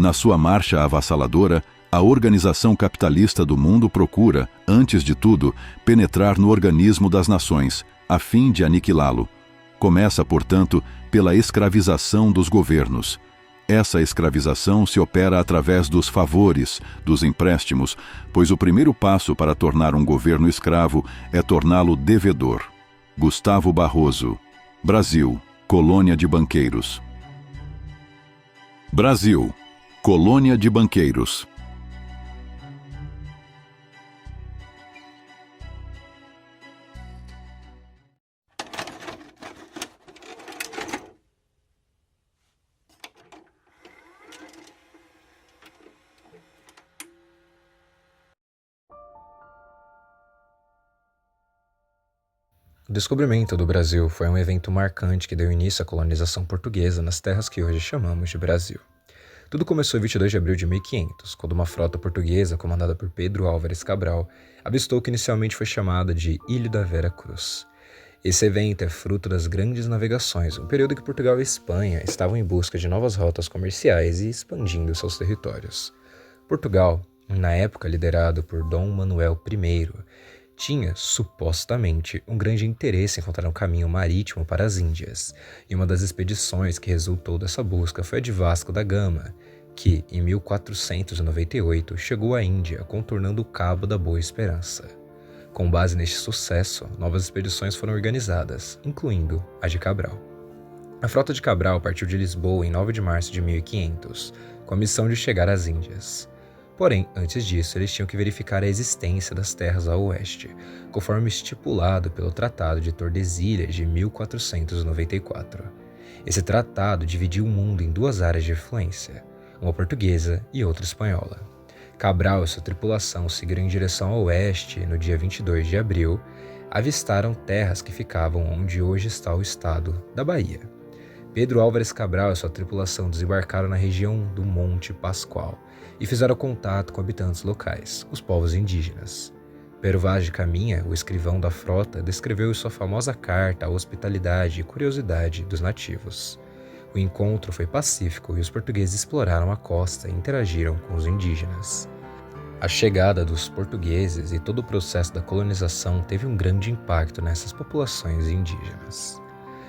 Na sua marcha avassaladora, a organização capitalista do mundo procura, antes de tudo, penetrar no organismo das nações, a fim de aniquilá-lo. Começa, portanto, pela escravização dos governos. Essa escravização se opera através dos favores, dos empréstimos, pois o primeiro passo para tornar um governo escravo é torná-lo devedor. Gustavo Barroso. Brasil, colônia de banqueiros. Brasil, colônia de banqueiros. O descobrimento do Brasil foi um evento marcante que deu início à colonização portuguesa nas terras que hoje chamamos de Brasil. Tudo começou em 22 de abril de 1500, quando uma frota portuguesa, comandada por Pedro Álvares Cabral, avistou o que inicialmente foi chamada de Ilha da Vera Cruz. Esse evento é fruto das grandes navegações, um período que Portugal e Espanha estavam em busca de novas rotas comerciais e expandindo seus territórios. Portugal, na época liderado por Dom Manuel I, tinha, supostamente, um grande interesse em encontrar um caminho marítimo para as Índias, e uma das expedições que resultou dessa busca foi a de Vasco da Gama, que, em 1498, chegou à Índia, contornando o Cabo da Boa Esperança. Com base neste sucesso, novas expedições foram organizadas, incluindo a de Cabral. A frota de Cabral partiu de Lisboa em 9 de março de 1500, com a missão de chegar às Índias. Porém, antes disso, eles tinham que verificar a existência das terras a oeste, conforme estipulado pelo Tratado de Tordesilhas de 1494. Esse tratado dividiu o mundo em duas áreas de influência, uma portuguesa e outra espanhola. Cabral e sua tripulação seguiram em direção ao oeste e no dia 22 de abril, avistaram terras que ficavam onde hoje está o estado da Bahia. Pedro Álvares Cabral e sua tripulação desembarcaram na região do Monte Pascoal e fizeram contato com habitantes locais, os povos indígenas. Pero Vaz de Caminha, o escrivão da frota, descreveu em sua famosa carta a hospitalidade e curiosidade dos nativos. O encontro foi pacífico e os portugueses exploraram a costa e interagiram com os indígenas. A chegada dos portugueses e todo o processo da colonização teve um grande impacto nessas populações indígenas.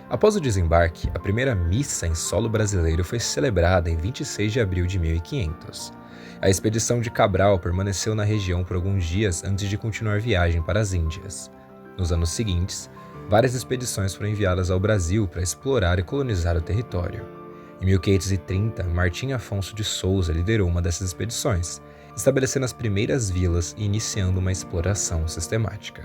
Após o desembarque, a primeira missa em solo brasileiro foi celebrada em 26 de abril de 1500. A expedição de Cabral permaneceu na região por alguns dias antes de continuar viagem para as Índias. Nos anos seguintes, várias expedições foram enviadas ao Brasil para explorar e colonizar o território. Em 1530, Martim Afonso de Souza liderou uma dessas expedições, estabelecendo as primeiras vilas e iniciando uma exploração sistemática.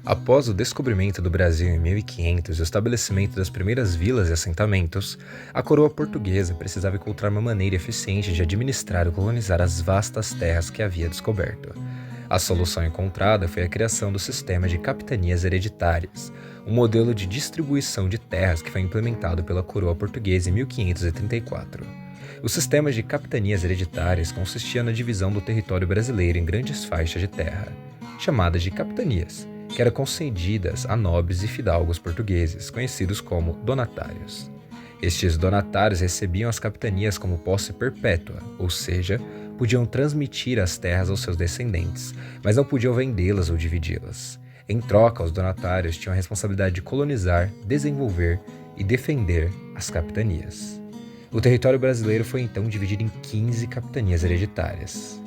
Após o descobrimento do Brasil em 1500 e o estabelecimento das primeiras vilas e assentamentos, a coroa portuguesa precisava encontrar uma maneira eficiente de administrar e colonizar as vastas terras que havia descoberto. A solução encontrada foi a criação do sistema de capitanias hereditárias, um modelo de distribuição de terras que foi implementado pela coroa portuguesa em 1534. O sistema de capitanias hereditárias consistia na divisão do território brasileiro em grandes faixas de terra, chamadas de capitanias, que eram concedidas a nobres e fidalgos portugueses, conhecidos como donatários. Estes donatários recebiam as capitanias como posse perpétua, ou seja, podiam transmitir as terras aos seus descendentes, mas não podiam vendê-las ou dividi-las. Em troca, os donatários tinham a responsabilidade de colonizar, desenvolver e defender as capitanias. O território brasileiro foi então dividido em 15 capitanias hereditárias,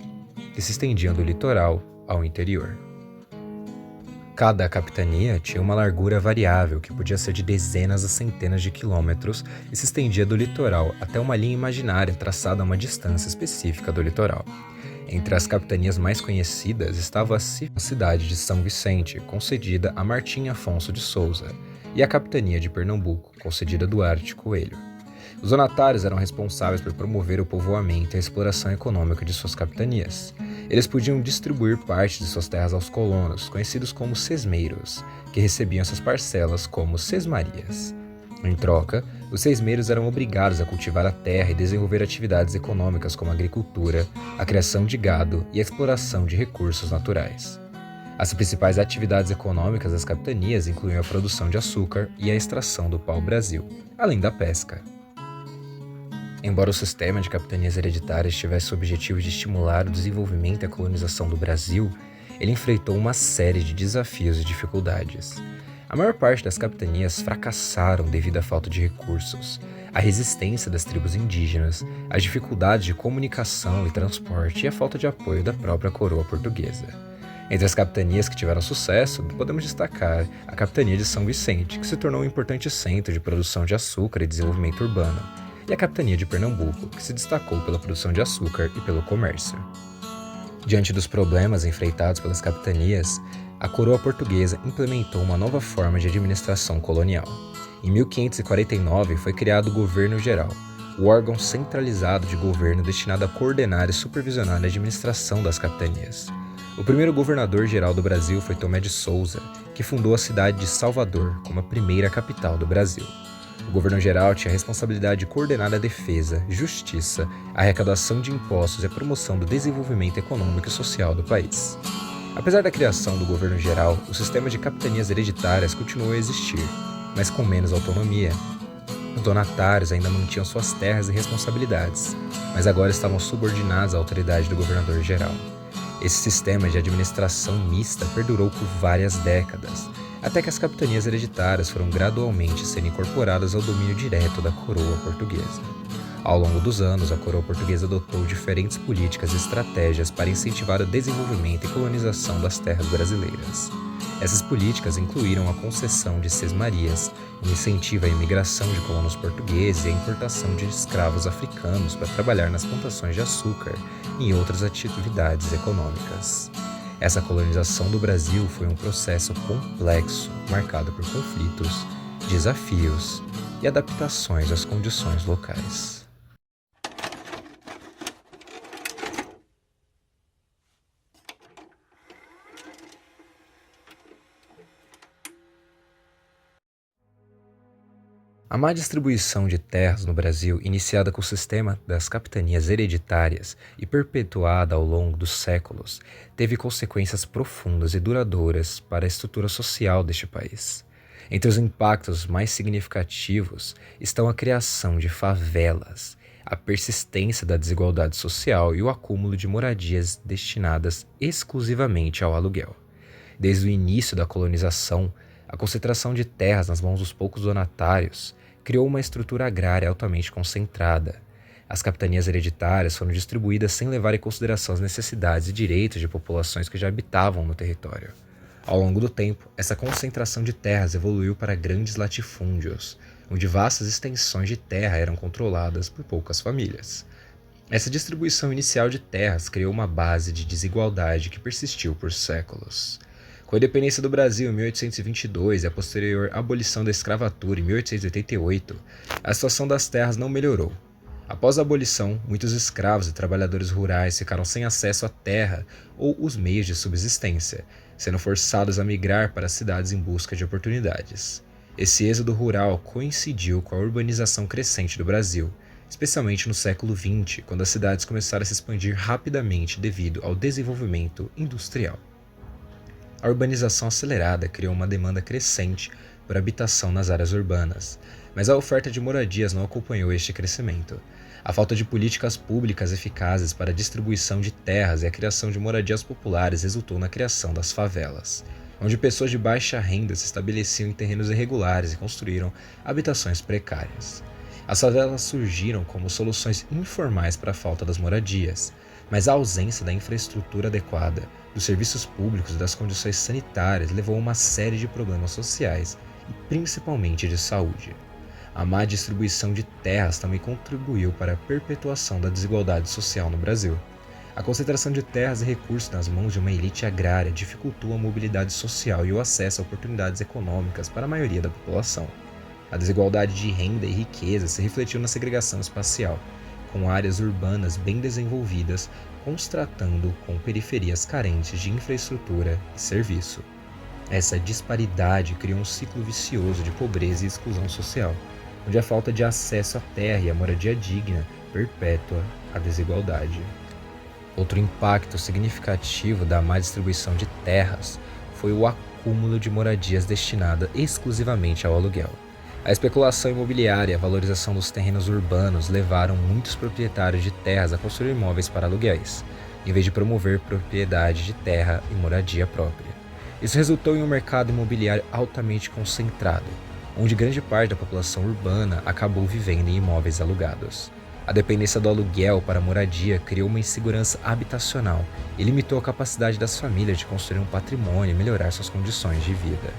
que se estendiam do litoral ao interior. Cada capitania tinha uma largura variável que podia ser de dezenas a centenas de quilômetros e se estendia do litoral até uma linha imaginária traçada a uma distância específica do litoral. Entre as capitanias mais conhecidas estava a cidade de São Vicente, concedida a Martim Afonso de Souza, e a capitania de Pernambuco, concedida a Duarte Coelho. Os donatários eram responsáveis por promover o povoamento e a exploração econômica de suas capitanias. Eles podiam distribuir parte de suas terras aos colonos, conhecidos como sesmeiros, que recebiam essas parcelas como sesmarias. Em troca, Os seismeiros eram obrigados a cultivar a terra e desenvolver atividades econômicas como a agricultura, a criação de gado e a exploração de recursos naturais. As principais atividades econômicas das capitanias incluíam a produção de açúcar e a extração do pau-brasil, além da pesca. Embora o sistema de capitanias hereditárias tivesse o objetivo de estimular o desenvolvimento e a colonização do Brasil, ele enfrentou uma série de desafios e dificuldades. A maior parte das capitanias fracassaram devido à falta de recursos, à resistência das tribos indígenas, às dificuldades de comunicação e transporte e à falta de apoio da própria coroa portuguesa. Entre as capitanias que tiveram sucesso, podemos destacar a Capitania de São Vicente, que se tornou um importante centro de produção de açúcar e desenvolvimento urbano, e a Capitania de Pernambuco, que se destacou pela produção de açúcar e pelo comércio. Diante dos problemas enfrentados pelas capitanias, a coroa portuguesa implementou uma nova forma de administração colonial. Em 1549 foi criado o Governo Geral, o órgão centralizado de governo destinado a coordenar e supervisionar a administração das capitanias. O primeiro governador-geral do Brasil foi Tomé de Souza, que fundou a cidade de Salvador como a primeira capital do Brasil. O governo-geral tinha a responsabilidade de coordenar a defesa, justiça, a arrecadação de impostos e a promoção do desenvolvimento econômico e social do país. Apesar da criação do governo geral, o sistema de capitanias hereditárias continuou a existir, mas com menos autonomia. Os donatários ainda mantinham suas terras e responsabilidades, mas agora estavam subordinados à autoridade do governador geral. Esse sistema de administração mista perdurou por várias décadas, até que as capitanias hereditárias foram gradualmente sendo incorporadas ao domínio direto da coroa portuguesa. Ao longo dos anos, a coroa portuguesa adotou diferentes políticas e estratégias para incentivar o desenvolvimento e colonização das terras brasileiras. Essas políticas incluíram a concessão de sesmarias, um incentivo à imigração de colonos portugueses e a importação de escravos africanos para trabalhar nas plantações de açúcar e em outras atividades econômicas. Essa colonização do Brasil foi um processo complexo, marcado por conflitos, desafios e adaptações às condições locais. A má distribuição de terras no Brasil, iniciada com o sistema das capitanias hereditárias e perpetuada ao longo dos séculos, teve consequências profundas e duradouras para a estrutura social deste país. Entre os impactos mais significativos estão a criação de favelas, a persistência da desigualdade social e o acúmulo de moradias destinadas exclusivamente ao aluguel. Desde o início da colonização, a concentração de terras nas mãos dos poucos donatários criou uma estrutura agrária altamente concentrada. As capitanias hereditárias foram distribuídas sem levar em consideração as necessidades e direitos de populações que já habitavam no território. Ao longo do tempo, essa concentração de terras evoluiu para grandes latifúndios, onde vastas extensões de terra eram controladas por poucas famílias. Essa distribuição inicial de terras criou uma base de desigualdade que persistiu por séculos. Com a independência do Brasil em 1822 e a posterior abolição da escravatura em 1888, a situação das terras não melhorou. Após a abolição, muitos escravos e trabalhadores rurais ficaram sem acesso à terra ou os meios de subsistência, sendo forçados a migrar para as cidades em busca de oportunidades. Esse êxodo rural coincidiu com a urbanização crescente do Brasil, especialmente no século XX, quando as cidades começaram a se expandir rapidamente devido ao desenvolvimento industrial. A urbanização acelerada criou uma demanda crescente por habitação nas áreas urbanas, mas a oferta de moradias não acompanhou este crescimento. A falta de políticas públicas eficazes para a distribuição de terras e a criação de moradias populares resultou na criação das favelas, onde pessoas de baixa renda se estabeleciam em terrenos irregulares e construíram habitações precárias. As favelas surgiram como soluções informais para a falta das moradias, mas a ausência da infraestrutura adequada, dos serviços públicos e das condições sanitárias levou a uma série de problemas sociais e principalmente de saúde. A má distribuição de terras também contribuiu para a perpetuação da desigualdade social no Brasil. A concentração de terras e recursos nas mãos de uma elite agrária dificultou a mobilidade social e o acesso a oportunidades econômicas para a maioria da população. A desigualdade de renda e riqueza se refletiu na segregação espacial, com áreas urbanas bem desenvolvidas, contrastando com periferias carentes de infraestrutura e serviço. Essa disparidade criou um ciclo vicioso de pobreza e exclusão social, onde a falta de acesso à terra e a moradia digna perpétua a desigualdade. Outro impacto significativo da má distribuição de terras foi o acúmulo de moradias destinada exclusivamente ao aluguel. A especulação imobiliária e a valorização dos terrenos urbanos levaram muitos proprietários de terras a construir imóveis para aluguéis, em vez de promover propriedade de terra e moradia própria. Isso resultou em um mercado imobiliário altamente concentrado, onde grande parte da população urbana acabou vivendo em imóveis alugados. A dependência do aluguel para a moradia criou uma insegurança habitacional e limitou a capacidade das famílias de construir um patrimônio e melhorar suas condições de vida.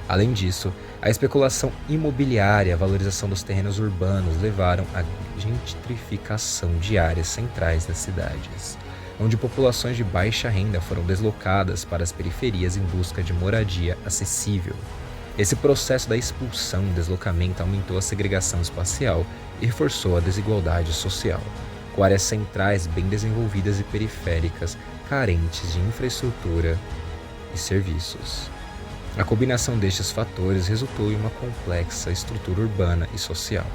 Além disso, a especulação imobiliária e a valorização dos terrenos urbanos levaram à gentrificação de áreas centrais das cidades, onde populações de baixa renda foram deslocadas para as periferias em busca de moradia acessível. Esse processo da expulsão e deslocamento aumentou a segregação espacial e reforçou a desigualdade social, com áreas centrais bem desenvolvidas e periféricas carentes de infraestrutura e serviços. A combinação destes fatores resultou em uma complexa estrutura urbana e social,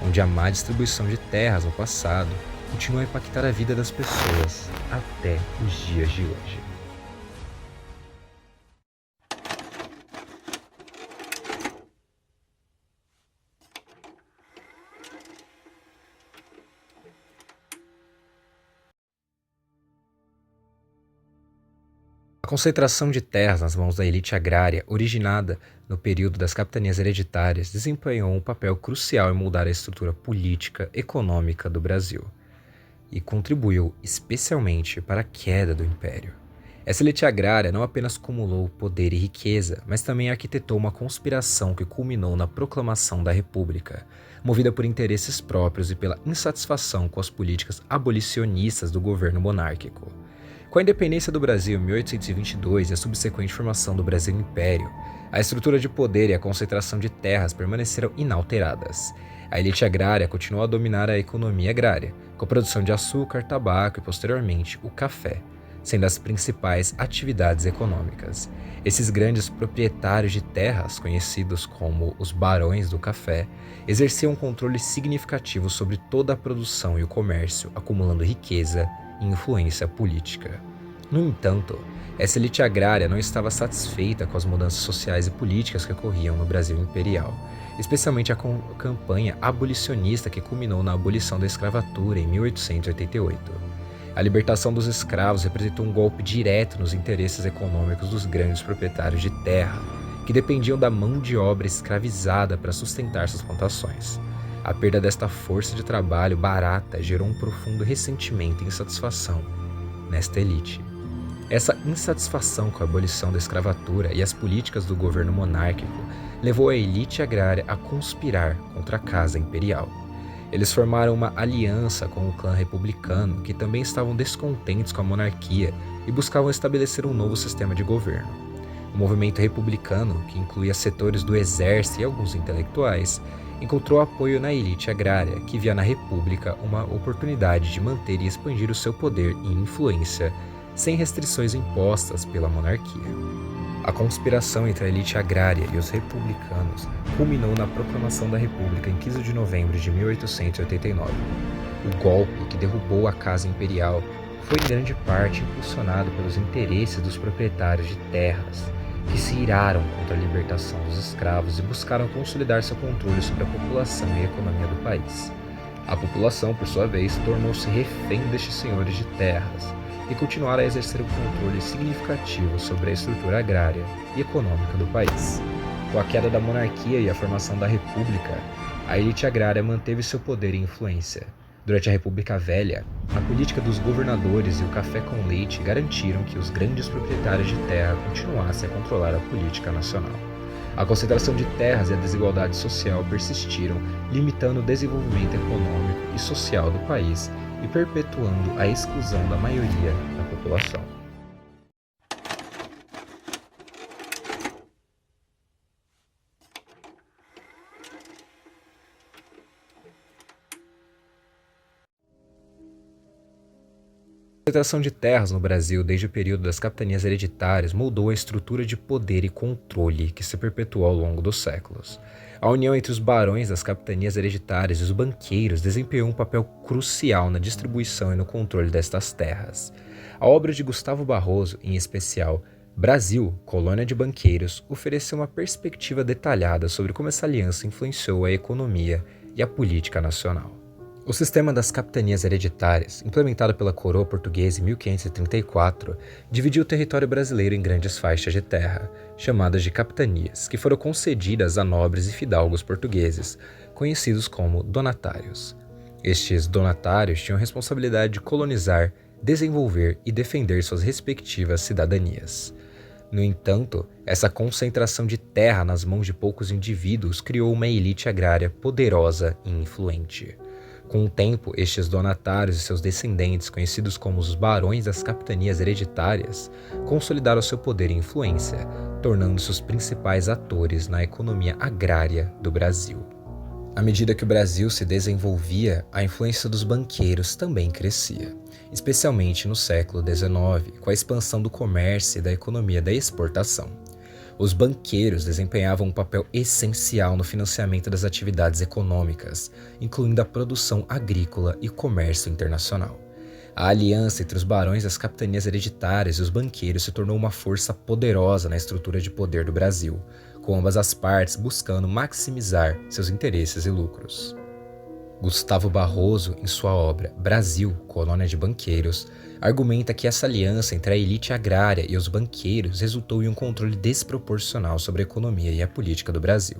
onde a má distribuição de terras no passado continua a impactar a vida das pessoas até os dias de hoje. A concentração de terras nas mãos da elite agrária, originada no período das capitanias hereditárias, desempenhou um papel crucial em moldar a estrutura política e econômica do Brasil e contribuiu especialmente para a queda do Império. Essa elite agrária não apenas acumulou poder e riqueza, mas também arquitetou uma conspiração que culminou na proclamação da República, movida por interesses próprios e pela insatisfação com as políticas abolicionistas do governo monárquico. Com a independência do Brasil em 1822 e a subsequente formação do Brasil Império, a estrutura de poder e a concentração de terras permaneceram inalteradas. A elite agrária continuou a dominar a economia agrária, com a produção de açúcar, tabaco e, posteriormente, o café, sendo as principais atividades econômicas. Esses grandes proprietários de terras, conhecidos como os barões do café, exerciam um controle significativo sobre toda a produção e o comércio, acumulando riqueza e influência política. No entanto, essa elite agrária não estava satisfeita com as mudanças sociais e políticas que ocorriam no Brasil imperial, especialmente a campanha abolicionista que culminou na abolição da escravatura em 1888. A libertação dos escravos representou um golpe direto nos interesses econômicos dos grandes proprietários de terra, que dependiam da mão de obra escravizada para sustentar suas plantações. A perda desta força de trabalho barata gerou um profundo ressentimento e insatisfação nesta elite. Essa insatisfação com a abolição da escravatura e as políticas do governo monárquico levou a elite agrária a conspirar contra a Casa Imperial. Eles formaram uma aliança com o clã republicano, que também estavam descontentes com a monarquia e buscavam estabelecer um novo sistema de governo. O movimento republicano, que incluía setores do exército e alguns intelectuais, encontrou apoio na elite agrária, que via na república uma oportunidade de manter e expandir o seu poder e influência sem restrições impostas pela monarquia. A conspiração entre a elite agrária e os republicanos culminou na proclamação da República em 15 de novembro de 1889. O golpe que derrubou a Casa Imperial foi em grande parte impulsionado pelos interesses dos proprietários de terras, que se iraram contra a libertação dos escravos e buscaram consolidar seu controle sobre a população e a economia do país. A população, por sua vez, tornou-se refém destes senhores de terras e continuaram a exercer um controle significativo sobre a estrutura agrária e econômica do país. Com a queda da monarquia e a formação da república, a elite agrária manteve seu poder e influência. Durante a República Velha, a política dos governadores e o café com leite garantiram que os grandes proprietários de terra continuassem a controlar a política nacional. A concentração de terras e a desigualdade social persistiram, limitando o desenvolvimento econômico e social do país e perpetuando a exclusão da maioria da população. A concentração de terras no Brasil desde o período das capitanias hereditárias moldou a estrutura de poder e controle que se perpetuou ao longo dos séculos. A união entre os barões das capitanias hereditárias e os banqueiros desempenhou um papel crucial na distribuição e no controle destas terras. A obra de Gustavo Barroso, em especial Brasil, Colônia de Banqueiros, ofereceu uma perspectiva detalhada sobre como essa aliança influenciou a economia e a política nacional. O sistema das capitanias hereditárias, implementado pela coroa portuguesa em 1534, dividiu o território brasileiro em grandes faixas de terra, chamadas de capitanias, que foram concedidas a nobres e fidalgos portugueses, conhecidos como donatários. Estes donatários tinham a responsabilidade de colonizar, desenvolver e defender suas respectivas cidadanias. No entanto, essa concentração de terra nas mãos de poucos indivíduos criou uma elite agrária poderosa e influente. Com o tempo, estes donatários e seus descendentes, conhecidos como os barões das capitanias hereditárias, consolidaram seu poder e influência, tornando-se os principais atores na economia agrária do Brasil. À medida que o Brasil se desenvolvia, a influência dos banqueiros também crescia, especialmente no século XIX, com a expansão do comércio e da economia da exportação. Os banqueiros desempenhavam um papel essencial no financiamento das atividades econômicas, incluindo a produção agrícola e o comércio internacional. A aliança entre os barões das capitanias hereditárias e os banqueiros se tornou uma força poderosa na estrutura de poder do Brasil, com ambas as partes buscando maximizar seus interesses e lucros. Gustavo Barroso, em sua obra Brasil, Colônia de Banqueiros, argumenta que essa aliança entre a elite agrária e os banqueiros resultou em um controle desproporcional sobre a economia e a política do Brasil.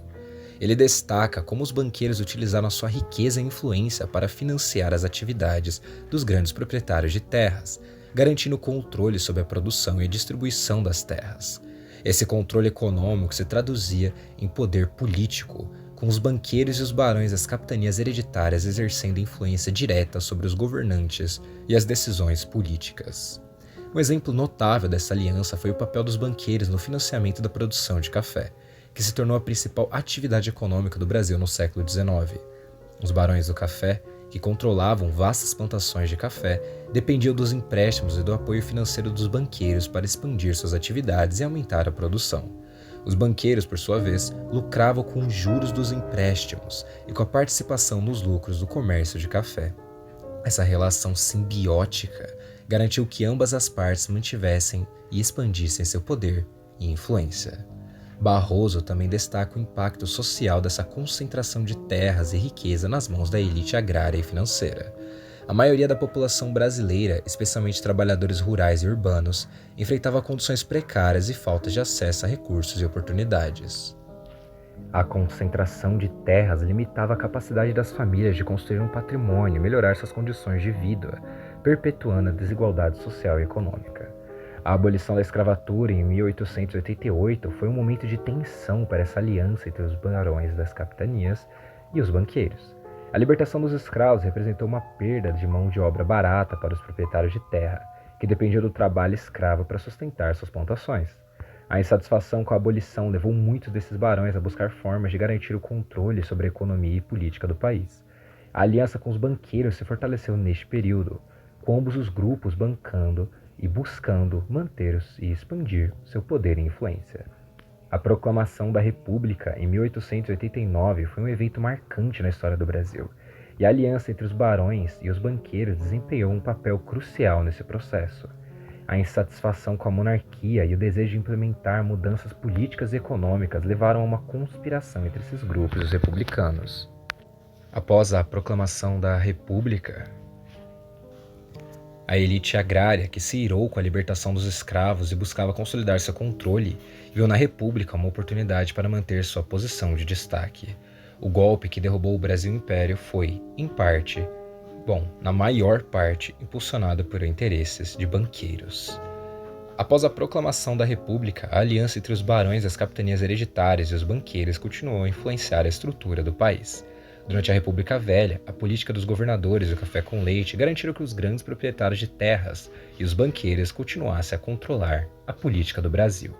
Ele destaca como os banqueiros utilizaram a sua riqueza e influência para financiar as atividades dos grandes proprietários de terras, garantindo controle sobre a produção e a distribuição das terras. Esse controle econômico se traduzia em poder político, com os banqueiros e os barões das capitanias hereditárias exercendo influência direta sobre os governantes e as decisões políticas. Um exemplo notável dessa aliança foi o papel dos banqueiros no financiamento da produção de café, que se tornou a principal atividade econômica do Brasil no século XIX. Os barões do café, que controlavam vastas plantações de café, dependiam dos empréstimos e do apoio financeiro dos banqueiros para expandir suas atividades e aumentar a produção. Os banqueiros, por sua vez, lucravam com os juros dos empréstimos e com a participação nos lucros do comércio de café. Essa relação simbiótica garantiu que ambas as partes mantivessem e expandissem seu poder e influência. Barroso também destaca o impacto social dessa concentração de terras e riqueza nas mãos da elite agrária e financeira. A maioria da população brasileira, especialmente trabalhadores rurais e urbanos, enfrentava condições precárias e falta de acesso a recursos e oportunidades. A concentração de terras limitava a capacidade das famílias de construir um patrimônio e melhorar suas condições de vida, perpetuando a desigualdade social e econômica. A abolição da escravatura em 1888 foi um momento de tensão para essa aliança entre os barões das capitanias e os banqueiros. A libertação dos escravos representou uma perda de mão de obra barata para os proprietários de terra, que dependiam do trabalho escravo para sustentar suas plantações. A insatisfação com a abolição levou muitos desses barões a buscar formas de garantir o controle sobre a economia e política do país. A aliança com os banqueiros se fortaleceu neste período, com ambos os grupos bancando e buscando manter e expandir seu poder e influência. A proclamação da República em 1889 foi um evento marcante na história do Brasil, e a aliança entre os barões e os banqueiros desempenhou um papel crucial nesse processo. A insatisfação com a monarquia e o desejo de implementar mudanças políticas e econômicas levaram a uma conspiração entre esses grupos e os republicanos. Após a proclamação da República, a elite agrária, que se irou com a libertação dos escravos e buscava consolidar seu controle, viu na República uma oportunidade para manter sua posição de destaque. O golpe que derrubou o Brasil Império foi, em parte, na maior parte, impulsionado por interesses de banqueiros. Após a proclamação da República, a aliança entre os barões das capitanias hereditárias e os banqueiros continuou a influenciar a estrutura do país. Durante a República Velha, a política dos governadores e o café com leite garantiram que os grandes proprietários de terras e os banqueiros continuassem a controlar a política do Brasil.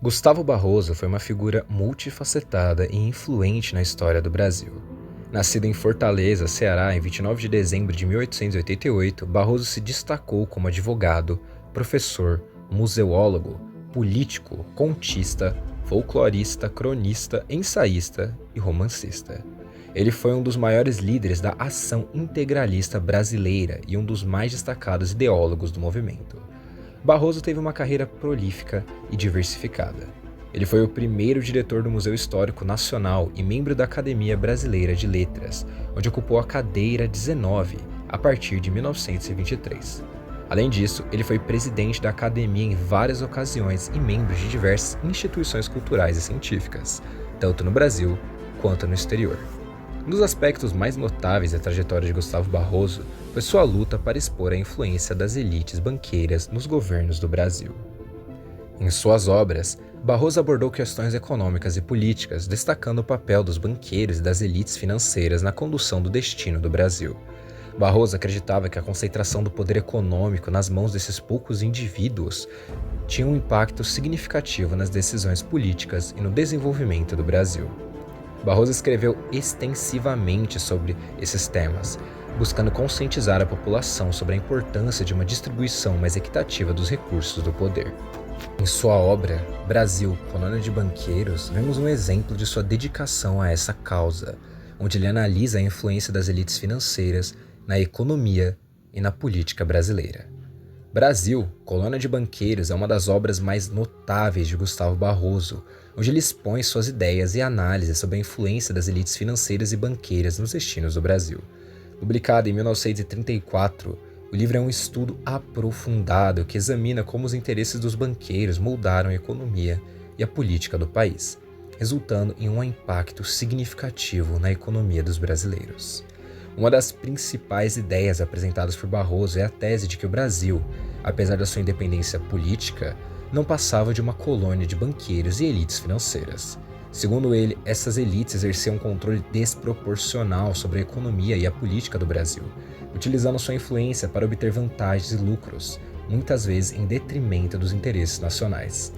Gustavo Barroso foi uma figura multifacetada e influente na história do Brasil. Nascido em Fortaleza, Ceará, em 29 de dezembro de 1888, Barroso se destacou como advogado, professor, museólogo, político, contista, folclorista, cronista, ensaísta e romancista. Ele foi um dos maiores líderes da ação integralista brasileira e um dos mais destacados ideólogos do movimento. Barroso teve uma carreira prolífica e diversificada. Ele foi o primeiro diretor do Museu Histórico Nacional e membro da Academia Brasileira de Letras, onde ocupou a cadeira 19 a partir de 1923. Além disso, ele foi presidente da Academia em várias ocasiões e membro de diversas instituições culturais e científicas, tanto no Brasil quanto no exterior. Um dos aspectos mais notáveis da trajetória de Gustavo Barroso foi sua luta para expor a influência das elites banqueiras nos governos do Brasil. Em suas obras, Barroso abordou questões econômicas e políticas, destacando o papel dos banqueiros e das elites financeiras na condução do destino do Brasil. Barroso acreditava que a concentração do poder econômico nas mãos desses poucos indivíduos tinha um impacto significativo nas decisões políticas e no desenvolvimento do Brasil. Barroso escreveu extensivamente sobre esses temas, buscando conscientizar a população sobre a importância de uma distribuição mais equitativa dos recursos do poder. Em sua obra, Brasil, Colônia de Banqueiros, vemos um exemplo de sua dedicação a essa causa, onde ele analisa a influência das elites financeiras na economia e na política brasileira. Brasil, Colônia de Banqueiros é uma das obras mais notáveis de Gustavo Barroso, onde ele expõe suas ideias e análises sobre a influência das elites financeiras e banqueiras nos destinos do Brasil. Publicado em 1934, o livro é um estudo aprofundado que examina como os interesses dos banqueiros moldaram a economia e a política do país, resultando em um impacto significativo na economia dos brasileiros. Uma das principais ideias apresentadas por Barroso é a tese de que o Brasil, apesar da sua independência política, não passava de uma colônia de banqueiros e elites financeiras. Segundo ele, essas elites exerciam um controle desproporcional sobre a economia e a política do Brasil, utilizando sua influência para obter vantagens e lucros, muitas vezes em detrimento dos interesses nacionais.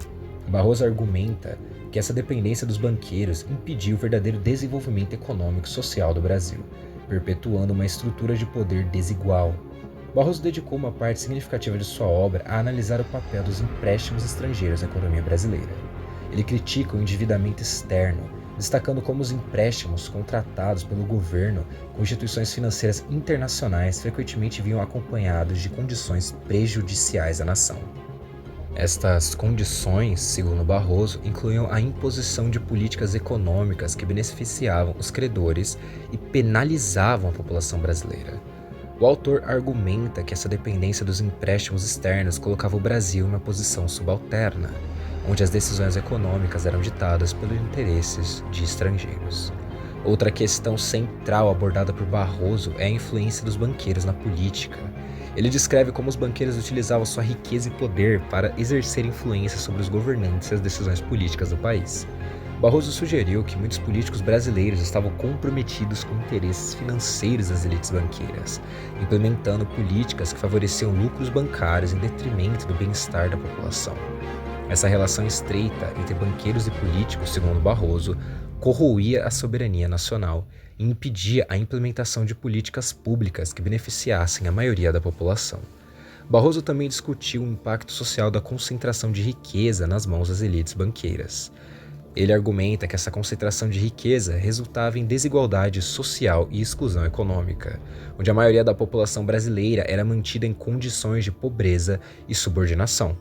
Barroso argumenta que essa dependência dos banqueiros impediu o verdadeiro desenvolvimento econômico e social do Brasil, perpetuando uma estrutura de poder desigual. Barroso dedicou uma parte significativa de sua obra a analisar o papel dos empréstimos estrangeiros na economia brasileira. Ele critica o endividamento externo, destacando como os empréstimos contratados pelo governo com instituições financeiras internacionais frequentemente vinham acompanhados de condições prejudiciais à nação. Estas condições, segundo Barroso, incluíam a imposição de políticas econômicas que beneficiavam os credores e penalizavam a população brasileira. O autor argumenta que essa dependência dos empréstimos externos colocava o Brasil em uma posição subalterna, onde as decisões econômicas eram ditadas pelos interesses de estrangeiros. Outra questão central abordada por Barroso é a influência dos banqueiros na política. Ele descreve como os banqueiros utilizavam sua riqueza e poder para exercer influência sobre os governantes e as decisões políticas do país. Barroso sugeriu que muitos políticos brasileiros estavam comprometidos com interesses financeiros das elites banqueiras, implementando políticas que favoreciam lucros bancários em detrimento do bem-estar da população. Essa relação estreita entre banqueiros e políticos, segundo Barroso, corroía a soberania nacional e impedia a implementação de políticas públicas que beneficiassem a maioria da população. Barroso também discutiu o impacto social da concentração de riqueza nas mãos das elites banqueiras. Ele argumenta que essa concentração de riqueza resultava em desigualdade social e exclusão econômica, onde a maioria da população brasileira era mantida em condições de pobreza e subordinação.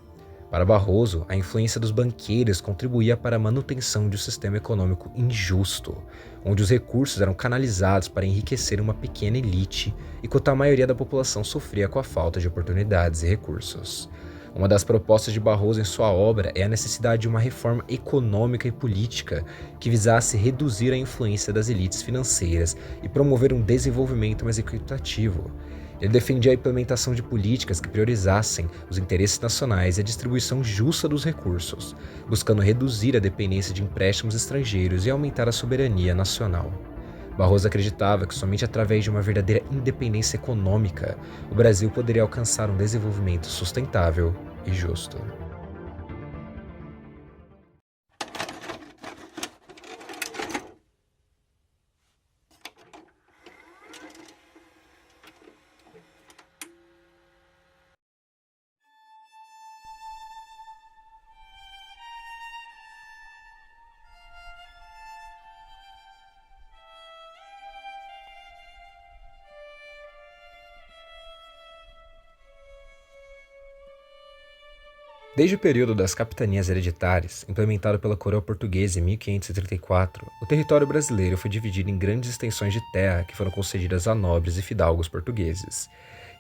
Para Barroso, a influência dos banqueiros contribuía para a manutenção de um sistema econômico injusto, onde os recursos eram canalizados para enriquecer uma pequena elite, enquanto a maioria da população sofria com a falta de oportunidades e recursos. Uma das propostas de Barroso em sua obra é a necessidade de uma reforma econômica e política que visasse reduzir a influência das elites financeiras e promover um desenvolvimento mais equitativo. Ele defendia a implementação de políticas que priorizassem os interesses nacionais e a distribuição justa dos recursos, buscando reduzir a dependência de empréstimos estrangeiros e aumentar a soberania nacional. Barroso acreditava que somente através de uma verdadeira independência econômica, o Brasil poderia alcançar um desenvolvimento sustentável e justo. Desde o período das capitanias hereditárias, implementado pela coroa portuguesa em 1534, o território brasileiro foi dividido em grandes extensões de terra que foram concedidas a nobres e fidalgos portugueses.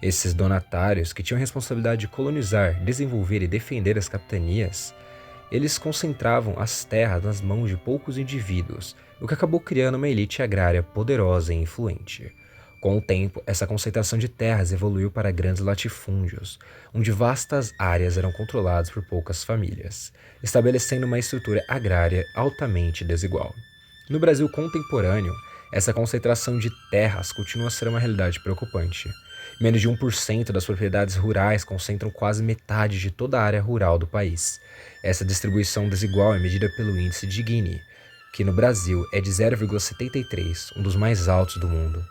Esses donatários, que tinham a responsabilidade de colonizar, desenvolver e defender as capitanias, eles concentravam as terras nas mãos de poucos indivíduos, o que acabou criando uma elite agrária poderosa e influente. Com o tempo, essa concentração de terras evoluiu para grandes latifúndios, onde vastas áreas eram controladas por poucas famílias, estabelecendo uma estrutura agrária altamente desigual. No Brasil contemporâneo, essa concentração de terras continua a ser uma realidade preocupante. Menos de 1% das propriedades rurais concentram quase metade de toda a área rural do país. Essa distribuição desigual é medida pelo índice de Gini, que no Brasil é de 0,73, um dos mais altos do mundo.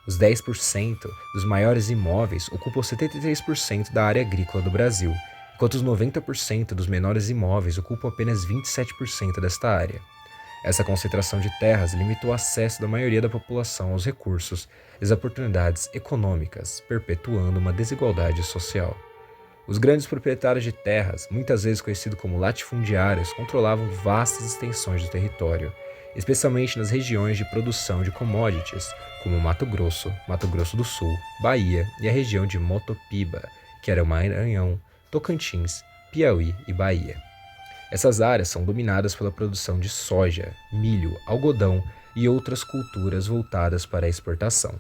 Os 10% dos maiores imóveis ocupam 73% da área agrícola do Brasil, enquanto os 90% dos menores imóveis ocupam apenas 27% desta área. Essa concentração de terras limitou o acesso da maioria da população aos recursos e às oportunidades econômicas, perpetuando uma desigualdade social. Os grandes proprietários de terras, muitas vezes conhecidos como latifundiários, controlavam vastas extensões do território, especialmente nas regiões de produção de commodities, como Mato Grosso do Sul, Bahia e a região de Motopiba, que era o Maranhão, Tocantins, Piauí e Bahia. Essas áreas são dominadas pela produção de soja, milho, algodão e outras culturas voltadas para a exportação.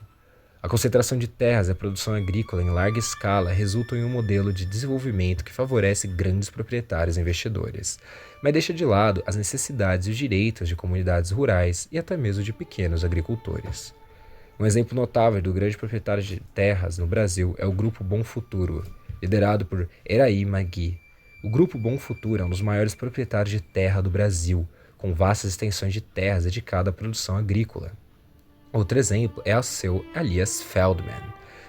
A concentração de terras e a produção agrícola em larga escala resultam em um modelo de desenvolvimento que favorece grandes proprietários e investidores, mas deixa de lado as necessidades e os direitos de comunidades rurais e até mesmo de pequenos agricultores. Um exemplo notável do grande proprietário de terras no Brasil é o Grupo Bom Futuro, liderado por Eraí Magui. O Grupo Bom Futuro é um dos maiores proprietários de terra do Brasil, com vastas extensões de terras dedicadas à produção agrícola. Outro exemplo é o seu Elias Feldman,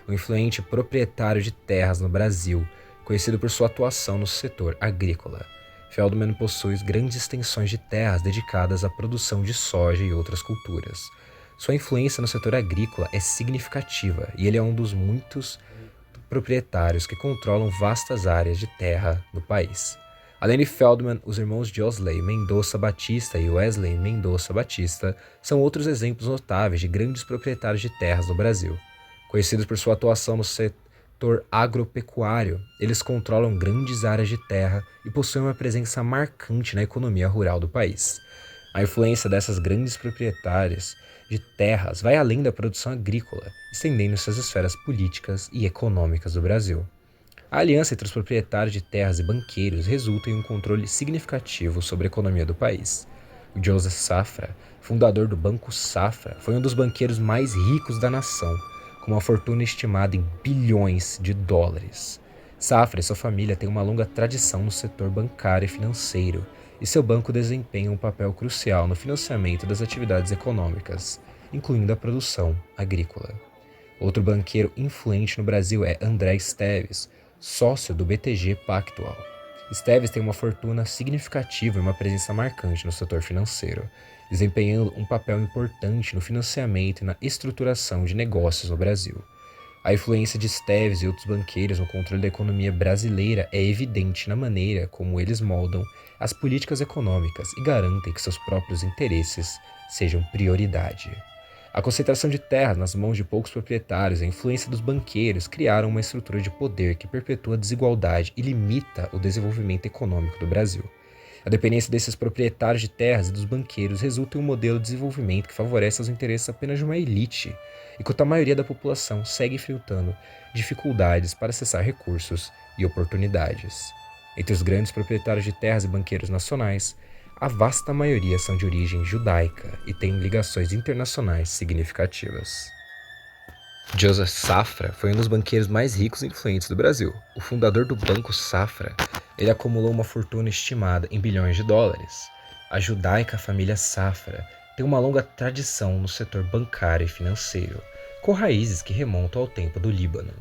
um influente proprietário de terras no Brasil, conhecido por sua atuação no setor agrícola. Feldman possui grandes extensões de terras dedicadas à produção de soja e outras culturas. Sua influência no setor agrícola é significativa e ele é um dos muitos proprietários que controlam vastas áreas de terra no país. Além de Feldman, os irmãos Josley Mendonça Batista e Wesley Mendonça Batista são outros exemplos notáveis de grandes proprietários de terras no Brasil. Conhecidos por sua atuação no setor agropecuário, eles controlam grandes áreas de terra e possuem uma presença marcante na economia rural do país. A influência dessas grandes proprietárias de terras vai além da produção agrícola, estendendo-se às esferas políticas e econômicas do Brasil. A aliança entre os proprietários de terras e banqueiros resulta em um controle significativo sobre a economia do país. O Joseph Safra, fundador do Banco Safra, foi um dos banqueiros mais ricos da nação, com uma fortuna estimada em bilhões de dólares. Safra e sua família têm uma longa tradição no setor bancário e financeiro, e seu banco desempenha um papel crucial no financiamento das atividades econômicas, incluindo a produção agrícola. Outro banqueiro influente no Brasil é André Esteves, sócio do BTG Pactual. Esteves tem uma fortuna significativa e uma presença marcante no setor financeiro, desempenhando um papel importante no financiamento e na estruturação de negócios no Brasil. A influência de Esteves e outros banqueiros no controle da economia brasileira é evidente na maneira como eles moldam as políticas econômicas e garantem que seus próprios interesses sejam prioridade. A concentração de terras nas mãos de poucos proprietários e a influência dos banqueiros criaram uma estrutura de poder que perpetua a desigualdade e limita o desenvolvimento econômico do Brasil. A dependência desses proprietários de terras e dos banqueiros resulta em um modelo de desenvolvimento que favorece os interesses apenas de uma elite, enquanto a maioria da população segue enfrentando dificuldades para acessar recursos e oportunidades. Entre os grandes proprietários de terras e banqueiros nacionais, a vasta maioria são de origem judaica e têm ligações internacionais significativas. Joseph Safra foi um dos banqueiros mais ricos e influentes do Brasil. O fundador do Banco Safra, ele acumulou uma fortuna estimada em bilhões de dólares. A judaica família Safra tem uma longa tradição no setor bancário e financeiro, com raízes que remontam ao tempo do Líbano.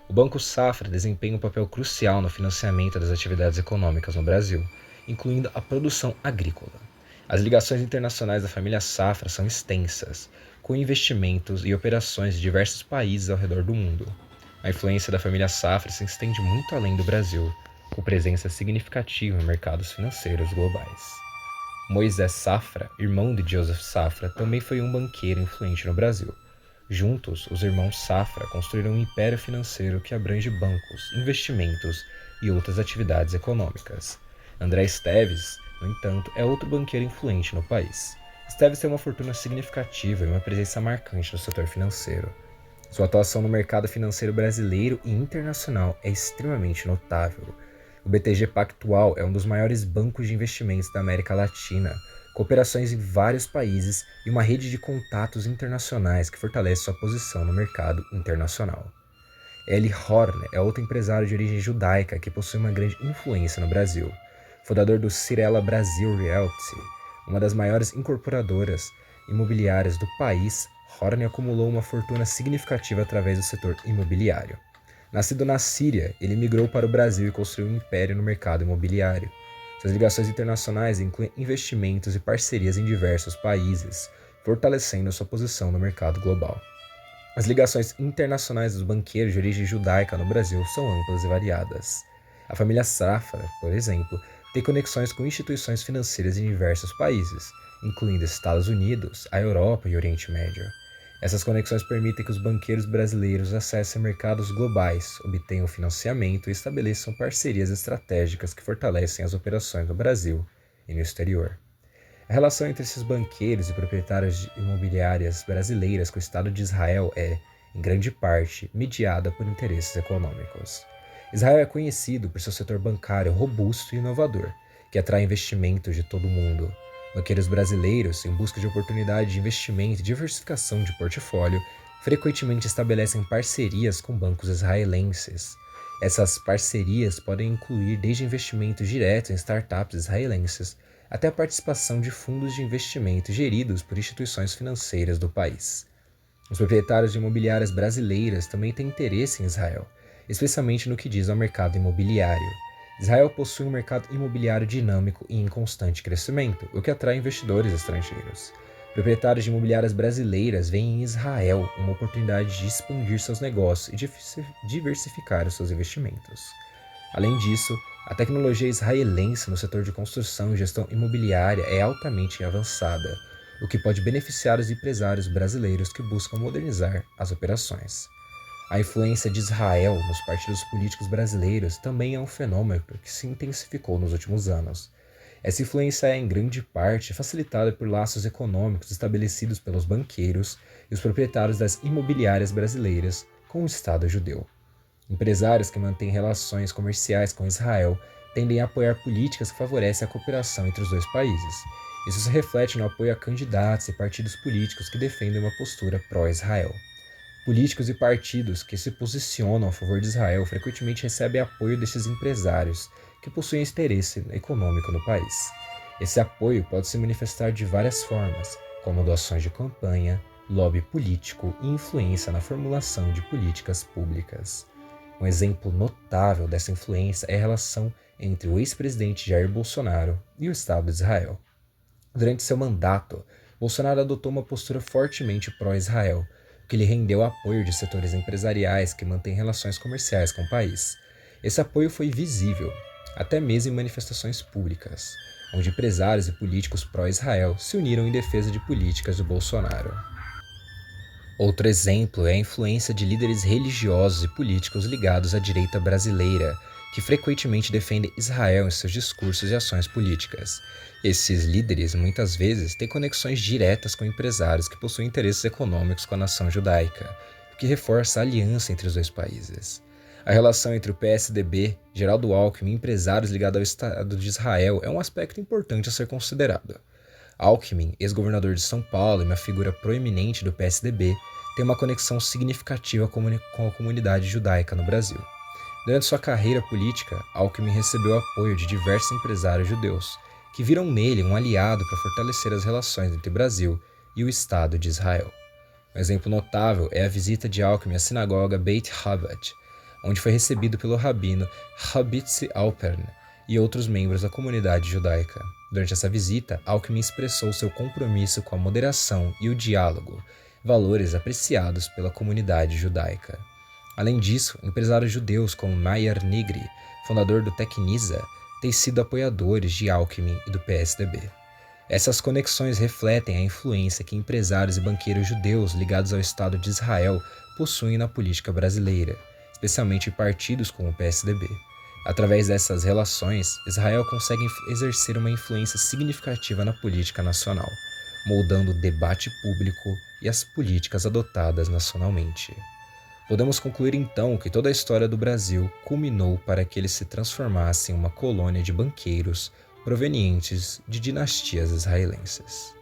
O Banco Safra desempenha um papel crucial no financiamento das atividades econômicas no Brasil, incluindo a produção agrícola. As ligações internacionais da família Safra são extensas, com investimentos e operações em diversos países ao redor do mundo. A influência da família Safra se estende muito além do Brasil com presença significativa em mercados financeiros globais. Moisés Safra, irmão de Joseph Safra, também foi um banqueiro influente no Brasil. Juntos, os irmãos Safra construíram um império financeiro que abrange bancos, investimentos e outras atividades econômicas. André Esteves, no entanto, é outro banqueiro influente no país. Esteves tem uma fortuna significativa e uma presença marcante no setor financeiro. Sua atuação no mercado financeiro brasileiro e internacional é extremamente notável. O BTG Pactual é um dos maiores bancos de investimentos da América Latina, com operações em vários países e uma rede de contatos internacionais que fortalece sua posição no mercado internacional. Eli Horn é outro empresário de origem judaica que possui uma grande influência no Brasil. Fundador do Cirela Brasil Realty, uma das maiores incorporadoras imobiliárias do país, Horn acumulou uma fortuna significativa através do setor imobiliário. Nascido na Síria, ele migrou para o Brasil e construiu um império no mercado imobiliário. Suas ligações internacionais incluem investimentos e parcerias em diversos países, fortalecendo sua posição no mercado global. As ligações internacionais dos banqueiros de origem judaica no Brasil são amplas e variadas. A família Safra, por exemplo, tem conexões com instituições financeiras em diversos países, incluindo Estados Unidos, a Europa e o Oriente Médio. Essas conexões permitem que os banqueiros brasileiros acessem mercados globais, obtenham financiamento e estabeleçam parcerias estratégicas que fortalecem as operações no Brasil e no exterior. A relação entre esses banqueiros e proprietários de imobiliárias brasileiras com o Estado de Israel é, em grande parte, mediada por interesses econômicos. Israel é conhecido por seu setor bancário robusto e inovador, que atrai investimentos de todo o mundo. Banqueiros brasileiros, em busca de oportunidade de investimento e diversificação de portfólio, frequentemente estabelecem parcerias com bancos israelenses. Essas parcerias podem incluir desde investimentos diretos em startups israelenses até a participação de fundos de investimento geridos por instituições financeiras do país. Os proprietários de imobiliárias brasileiras também têm interesse em Israel, especialmente no que diz ao mercado imobiliário. Israel possui um mercado imobiliário dinâmico e em constante crescimento, o que atrai investidores estrangeiros. Proprietários de imobiliárias brasileiras veem em Israel uma oportunidade de expandir seus negócios e diversificar os seus investimentos. Além disso, a tecnologia israelense no setor de construção e gestão imobiliária é altamente avançada, o que pode beneficiar os empresários brasileiros que buscam modernizar as operações. A influência de Israel nos partidos políticos brasileiros também é um fenômeno que se intensificou nos últimos anos. Essa influência é, em grande parte, facilitada por laços econômicos estabelecidos pelos banqueiros e os proprietários das imobiliárias brasileiras com o Estado judeu. Empresários que mantêm relações comerciais com Israel tendem a apoiar políticas que favorecem a cooperação entre os dois países. Isso se reflete no apoio a candidatos e partidos políticos que defendem uma postura pró-Israel. Políticos e partidos que se posicionam a favor de Israel frequentemente recebem apoio desses empresários, que possuem interesse econômico no país. Esse apoio pode se manifestar de várias formas, como doações de campanha, lobby político e influência na formulação de políticas públicas. Um exemplo notável dessa influência é a relação entre o ex-presidente Jair Bolsonaro e o Estado de Israel. Durante seu mandato, Bolsonaro adotou uma postura fortemente pró-Israel, o que lhe rendeu apoio de setores empresariais que mantêm relações comerciais com o país. Esse apoio foi visível, até mesmo em manifestações públicas, onde empresários e políticos pró-Israel se uniram em defesa de políticas de Bolsonaro. Outro exemplo é a influência de líderes religiosos e políticos ligados à direita brasileira, que frequentemente defendem Israel em seus discursos e ações políticas. Esses líderes muitas vezes têm conexões diretas com empresários que possuem interesses econômicos com a nação judaica, o que reforça a aliança entre os dois países. A relação entre o PSDB, Geraldo Alckmin e empresários ligados ao Estado de Israel é um aspecto importante a ser considerado. Alckmin, ex-governador de São Paulo e uma figura proeminente do PSDB, tem uma conexão significativa com a comunidade judaica no Brasil. Durante sua carreira política, Alckmin recebeu apoio de diversos empresários judeus, que viram nele um aliado para fortalecer as relações entre o Brasil e o Estado de Israel. Um exemplo notável é a visita de Alckmin à sinagoga Beit Chabad, onde foi recebido pelo rabino Rabbi Alpern e outros membros da comunidade judaica. Durante essa visita, Alckmin expressou seu compromisso com a moderação e o diálogo, valores apreciados pela comunidade judaica. Além disso, empresários judeus como Meir Nigri fundador do Tecnisa, têm sido apoiadores de Alckmin e do PSDB. Essas conexões refletem a influência que empresários e banqueiros judeus ligados ao Estado de Israel possuem na política brasileira, especialmente partidos como o PSDB. Através dessas relações, Israel consegue exercer uma influência significativa na política nacional, moldando o debate público e as políticas adotadas nacionalmente. Podemos concluir então que toda a história do Brasil culminou para que ele se transformasse em uma colônia de banqueiros provenientes de dinastias israelenses.